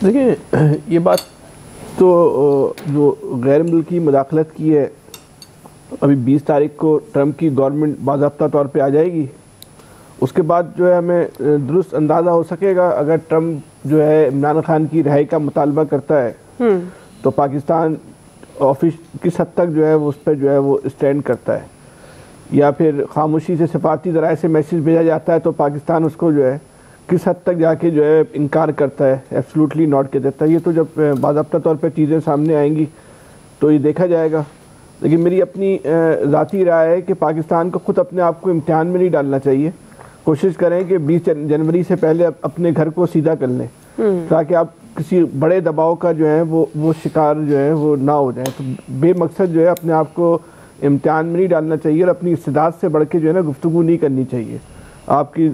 دیکھیں یہ بات تو جو غیر ملکی مداخلت کی ہے، ابھی 20 تاریخ کو ٹرمپ کی گورنمنٹ باضابطہ طور پہ آ جائے گی، اس کے بعد جو ہے ہمیں درست اندازہ ہو سکے گا. اگر ٹرمپ جو ہے عمران خان کی رہائی کا مطالبہ کرتا ہے تو پاکستان کس حد تک جو ہے وہ اس پہ جو ہے وہ اسٹینڈ کرتا ہے، یا پھر خاموشی سے سفارتی ذرائع سے میسیج بھیجا جاتا ہے تو پاکستان اس کو جو ہے کس حد تک جا کے جو ہے انکار کرتا ہے، ایبسلوٹلی ناٹ کہہ دیتا ہے. یہ تو جب باضابطہ طور پہ چیزیں سامنے آئیں گی تو یہ دیکھا جائے گا. لیکن میری اپنی ذاتی رائے ہے کہ پاکستان کو خود اپنے آپ کو امتحان میں نہیں ڈالنا چاہیے. کوشش کریں کہ 20 جنوری سے پہلے اپنے گھر کو سیدھا کر لیں تاکہ آپ کسی بڑے دباؤ کا جو ہے وہ شکار جو ہے وہ نہ ہو جائیں. تو بے مقصد جو ہے اپنے آپ کو امتحان میں نہیں ڈالنا چاہیے اور اپنی استعداد سے بڑھ کے جو ہے نا گفتگو نہیں کرنی چاہیے. آپ کی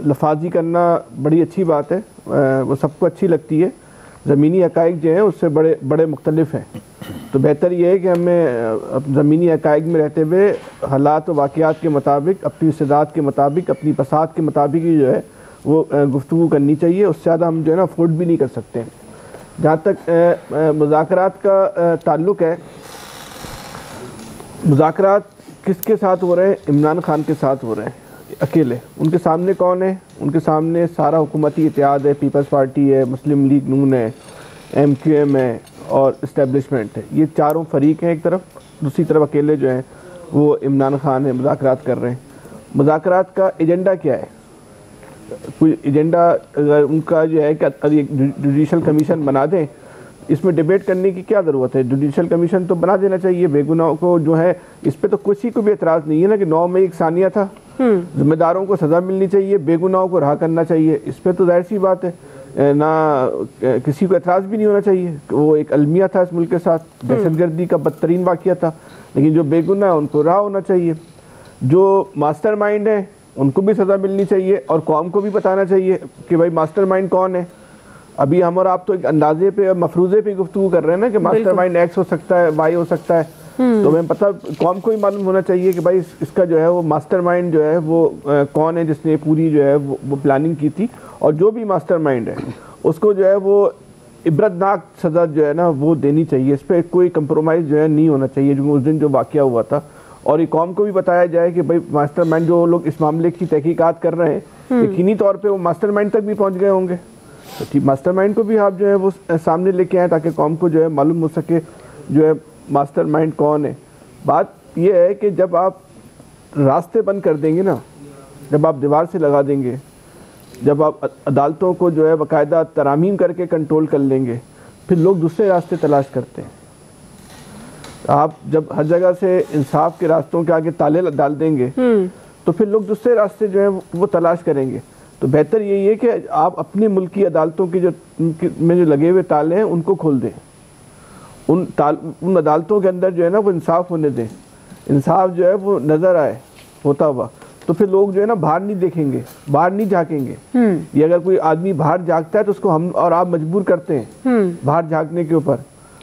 لفاظی کرنا بڑی اچھی بات ہے، وہ سب کو اچھی لگتی ہے. زمینی حقائق جو ہیں اس سے بڑے مختلف ہیں. تو بہتر یہ ہے کہ ہمیں زمینی حقائق میں رہتے ہوئے حالات و واقعات کے مطابق، اپنی استعداد کے مطابق، اپنی پسات کے مطابق ہی جو ہے وہ گفتگو کرنی چاہیے. اس سے زیادہ ہم جو ہے نا افورڈ بھی نہیں کر سکتے. جہاں تک مذاکرات کا تعلق ہے، مذاکرات کس کے ساتھ ہو رہے ہیں؟ عمران خان کے ساتھ ہو رہے ہیں اکیلے. ان کے سامنے کون ہے؟ ان کے سامنے سارا حکومتی اتحاد ہے، پیپلز پارٹی ہے، مسلم لیگ نون ہے، MQM ہے اور اسٹیبلشمنٹ ہے. یہ چاروں فریق ہیں ایک طرف، دوسری طرف اکیلے جو ہیں وہ عمران خان ہیں، مذاکرات کر رہے ہیں. مذاکرات کا ایجنڈا کیا ہے؟ کوئی ایجنڈا اگر ان کا جو ہے کہ جوڈیشل کمیشن بنا دیں، اس میں ڈیبیٹ کرنے کی کیا ضرورت ہے؟ جوڈیشل کمیشن تو بنا دینا چاہیے. بے گناہ کو جو ہے اس پہ تو کسی کو بھی اعتراض نہیں ہے نا کہ 9 مئی ایک ثانیہ تھا، ذمہ داروں کو سزا ملنی چاہیے، بے گناہوں کو رہا کرنا چاہیے. اس پہ تو ظاہر سی بات ہے، نہ کسی کو اعتراض بھی نہیں ہونا چاہیے. وہ ایک المیہ تھا اس ملک کے ساتھ، دہشت گردی کا بدترین واقعہ تھا. لیکن جو بے گناہ ہیں ان کو رہا ہونا چاہیے. جو ماسٹر مائنڈ ہیں ان کو بھی سزا ملنی چاہیے اور قوم کو بھی بتانا چاہیے کہ بھائی ماسٹر مائنڈ کون ہے. ابھی ہم اور آپ تو ایک اندازے پہ، مفروضے پہ گفتگو کر رہے ہیں نا کہ ماسٹر مائنڈ ایکس ہو سکتا ہے، وائی ہو سکتا ہے. تو ہمیں پتہ قوم کو بھی معلوم ہونا چاہیے کہ بھائی اس کا جو ہے وہ ماسٹر مائنڈ جو ہے وہ کون ہے جس نے پوری جو ہے وہ پلاننگ کی تھی. اور جو بھی ماسٹر مائنڈ ہے اس کو جو ہے وہ عبرتناک سزا جو ہے نا وہ دینی چاہیے. اس پہ کوئی کمپرومائز جو ہے نہیں ہونا چاہیے. جو اس دن جو واقعہ ہوا تھا، اور یہ قوم کو بھی بتایا جائے کہ بھائی ماسٹر مائنڈ جو لوگ اس معاملے کی تحقیقات کر رہے ہیں یقینی طور پہ وہ ماسٹر مائنڈ تک بھی پہنچ گئے ہوں گے. تو ماسٹر مائنڈ کو بھی آپ جو ہے وہ سامنے لے کے آئیں تاکہ قوم کو جو ہے معلوم ہو سکے جو ہے ماسٹر مائنڈ کون ہے. بات یہ ہے کہ جب آپ راستے بند کر دیں گے نا، جب آپ دیوار سے لگا دیں گے، جب آپ عدالتوں کو جو ہے باقاعدہ ترامیم کر کے کنٹرول کر لیں گے، پھر لوگ دوسرے راستے تلاش کرتے ہیں. آپ جب ہر جگہ سے انصاف کے راستوں کے آگے تالے ڈال دیں گے تو پھر لوگ دوسرے راستے جو ہیں وہ تلاش کریں گے. تو بہتر یہی ہے کہ آپ اپنی ملکی عدالتوں کی میں جو لگے ہوئے تالے ہیں ان کو کھول دیں. ان عدالتوں کے اندر جو ہے نا وہ انصاف ہونے دیں، انصاف جو ہے وہ نظر آئے ہوتا ہوا. تو پھر لوگ جو ہے نا باہر نہیں دیکھیں گے، باہر نہیں جھانکیں گے. یہ اگر کوئی آدمی باہر جھانکتا ہے تو اس کو ہم اور آپ مجبور کرتے ہیں باہر جھانکنے کے اوپر.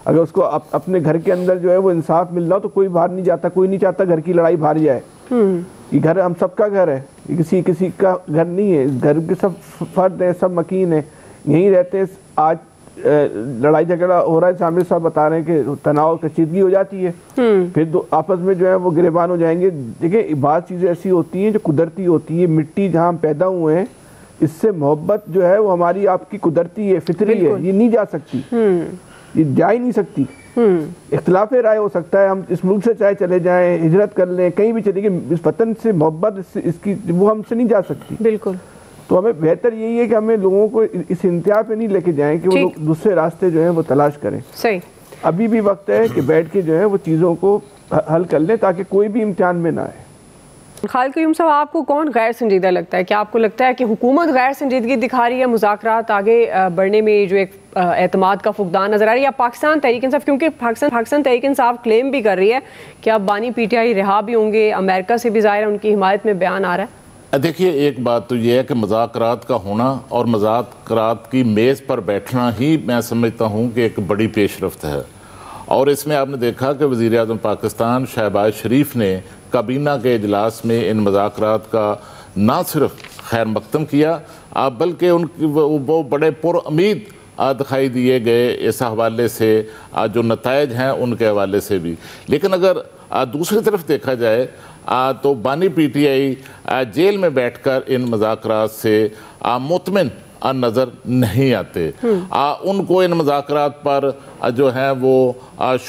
اگر اس کو اپنے گھر کے اندر جو ہے وہ انصاف مل رہا ہو تو کوئی باہر نہیں جاتا. کوئی نہیں چاہتا گھر کی لڑائی باہر جائے. یہ گھر ہم سب کا گھر ہے، یہ کسی کا گھر نہیں ہے. گھر کے سب فرد ہیں، سب مکین ہیں، یہیں رہتے ہیں. آج لڑائی جھگڑا ہو رہا ہے، سامنے صاحب بتا رہے ہیں کہ تناؤ کشیدگی ہو جاتی ہے، پھر آپس میں جو ہے وہ گریبان ہو جائیں گے. دیکھیں بعض چیزیں ایسی ہوتی ہیں جو قدرتی ہوتی ہیں. مٹی جہاں ہم پیدا ہوئے ہیں اس سے محبت جو ہے وہ ہماری آپ کی قدرتی ہے، فطری ہے. یہ نہیں جا سکتی، یہ جا ہی نہیں سکتی. اختلاف رائے ہو سکتا ہے، ہم اس ملک سے چاہے چلے جائیں، ہجرت کر لیں، کہیں بھی چلے گئے، اس وطن سے محبت اس کی وہ ہم سے نہیں جا سکتی. بالکل. تو ہمیں بہتر یہی ہے کہ ہمیں لوگوں کو اس انتہا پہ نہیں لے کے جائیں کہ وہ لوگ دوسرے راستے جو ہیں وہ تلاش کریں. صحیح. ابھی بھی وقت ہے کہ بیٹھ کے جو ہے وہ چیزوں کو حل کر لیں تاکہ کوئی بھی امتحان میں نہ آئے. خالد قیوم صاحب، آپ کو کون غیر سنجیدہ لگتا ہے؟ کیا آپ کو لگتا ہے کہ حکومت غیر سنجیدگی دکھا رہی ہے مذاکرات آگے بڑھنے میں، جو ایک اعتماد کا فقدان نظر آ رہا ہے، یا پاکستان تحریک انصاف؟ کیونکہ پاکستان تحریک انصاف کلیم بھی کر رہی ہے کہ اب بانی PTI رہا بھی ہوں گے. امریکہ سے بھی ظاہر ان کی حمایت میں بیان آ رہا ہے. دیکھیے ایک بات تو یہ ہے کہ مذاکرات کا ہونا اور مذاکرات کی میز پر بیٹھنا ہی میں سمجھتا ہوں کہ ایک بڑی پیش رفت ہے. اور اس میں آپ نے دیکھا کہ وزیر اعظم پاکستان شہباز شریف نے کابینہ کے اجلاس میں ان مذاکرات کا نہ صرف خیر مقدم کیا، بلکہ ان کی وہ بڑے پر امید دکھائی دیے گئے اس حوالے سے، جو نتائج ہیں ان کے حوالے سے بھی۔ لیکن اگر دوسری طرف دیکھا جائے تو بانی پی ٹی آئی جیل میں بیٹھ کر ان مذاکرات سے مطمئن نظر نہیں آتے۔ ان کو ان مذاکرات پر جو ہیں وہ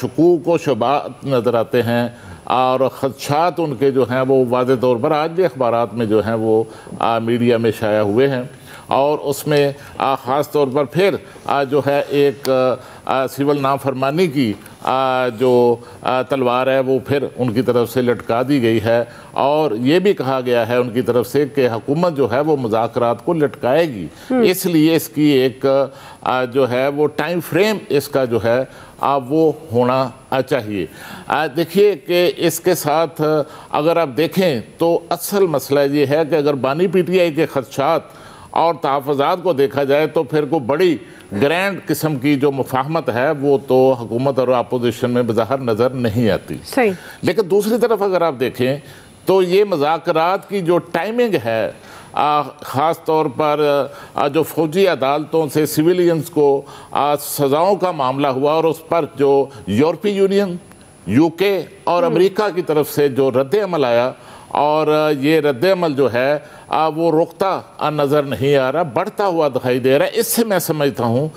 شکوک و شبہات نظر آتے ہیں، اور خدشات ان کے جو ہیں وہ واضح طور پر آج بھی اخبارات میں جو ہیں وہ میڈیا میں شائع ہوئے ہیں، اور اس میں خاص طور پر پھر جو ہے ایک سول نافرمانی کی جو تلوار ہے وہ پھر ان کی طرف سے لٹکا دی گئی ہے، اور یہ بھی کہا گیا ہے ان کی طرف سے کہ حکومت جو ہے وہ مذاکرات کو لٹکائے گی، اس لیے اس کی ایک جو ہے وہ ٹائم فریم اس کا جو ہے وہ ہونا چاہیے۔ دیکھیے کہ اس کے ساتھ اگر آپ دیکھیں تو اصل مسئلہ یہ ہے کہ اگر بانی پی ٹی آئی کے خدشات اور تحفظات کو دیکھا جائے تو پھر کو بڑی گرینڈ قسم کی جو مفاہمت ہے وہ تو حکومت اور اپوزیشن میں بظاہر نظر نہیں آتی۔ صحیح۔ لیکن دوسری طرف اگر آپ دیکھیں تو یہ مذاکرات کی جو ٹائمنگ ہے، خاص طور پر جو فوجی عدالتوں سے سویلینز کو سزاؤں کا معاملہ ہوا، اور اس پر جو یورپی یونین، یو کے اور امریکہ کی طرف سے جو رد عمل آیا، اور یہ رد عمل جو ہے وہ رکتا نظر نہیں آ رہا، بڑھتا ہوا دکھائی دے رہا ہے۔ اس سے میں سمجھتا ہوں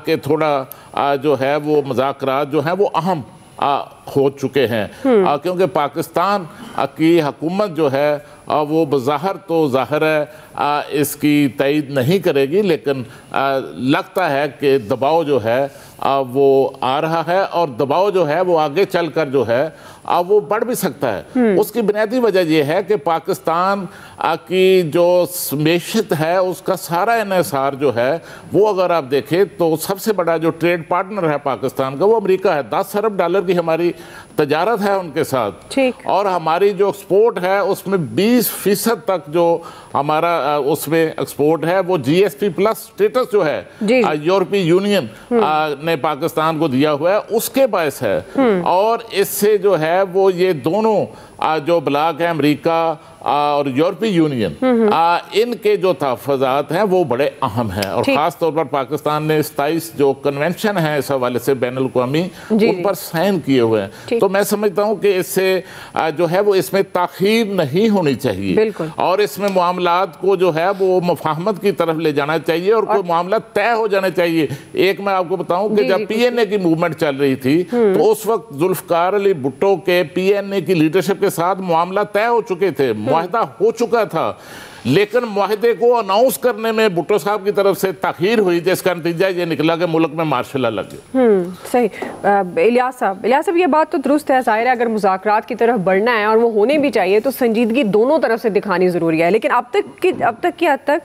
کہ تھوڑا جو ہے وہ مذاکرات جو ہیں وہ اہم ہو چکے ہیں، کیونکہ پاکستان کی حکومت جو ہے وہ بظاہر تو ظاہر ہے اس کی تائید نہیں کرے گی، لیکن لگتا ہے کہ دباؤ جو ہے وہ آ رہا ہے، اور دباؤ جو ہے وہ آگے چل کر جو ہے وہ بڑھ بھی سکتا ہے۔ اس کی بنیادی وجہ یہ ہے کہ پاکستان کی جو معیشت ہے اس کا سارا انحصار جو ہے وہ اگر آپ دیکھیں تو سب سے بڑا جو ٹریڈ پارٹنر ہے پاکستان کا وہ امریکہ ہے۔ 10 ارب ڈالر کی ہماری تجارت ہے ان کے ساتھ، اور ہماری جو ایکسپورٹ ہے اس میں 20% تک جو ہمارا اس میں ایکسپورٹ ہے وہ جی ایس پی پلس سٹیٹس جو ہے یورپی یونین نے پاکستان کو دیا ہوا ہے، اس کے باعث ہے۔ اور اس سے جو ہے وہ یہ دونوں جو بلاک ہیں امریکہ اور یورپی یونین، ان کے جو تحفظات ہیں وہ بڑے اہم ہیں، اور خاص طور پر پاکستان نے 27 جو کنونشن ہیں اس حوالے سے بین الاقوامی ان پر سائن کیے ہوئے ہیں۔ تو میں سمجھتا ہوں کہ اس سے جو ہے وہ اس میں تاخیر نہیں ہونی چاہیے، اور اس میں معاملات کو جو ہے وہ مفاہمت کی طرف لے جانا چاہیے، اور کوئی معاملہ طے ہو جانا چاہیے۔ ایک میں آپ کو بتاؤں کہ جب پی این اے کی موومنٹ چل رہی تھی تو اس وقت ذوالفقار علی بھٹو کے پی این اے کی لیڈرشپ کے ساتھ معاملہ طے ہو چکے تھے، معاہدہ ہو چکا تھا، لیکن معاہدے کو اناؤنس کرنے میں بھٹو صاحب کی طرف سے تاخیر ہوئی، جس کا نتیجہ یہ نکلا کہ ملک میں مارشل لا لگ گئے۔ صحیح۔ الیاس صاحب یہ بات تو درست ہے، ظاہر ہے اگر مذاکرات کی طرف بڑھنا ہے اور وہ ہونے بھی چاہیے تو سنجیدگی دونوں طرف سے دکھانی ضروری ہے، لیکن اب تک کی حد تک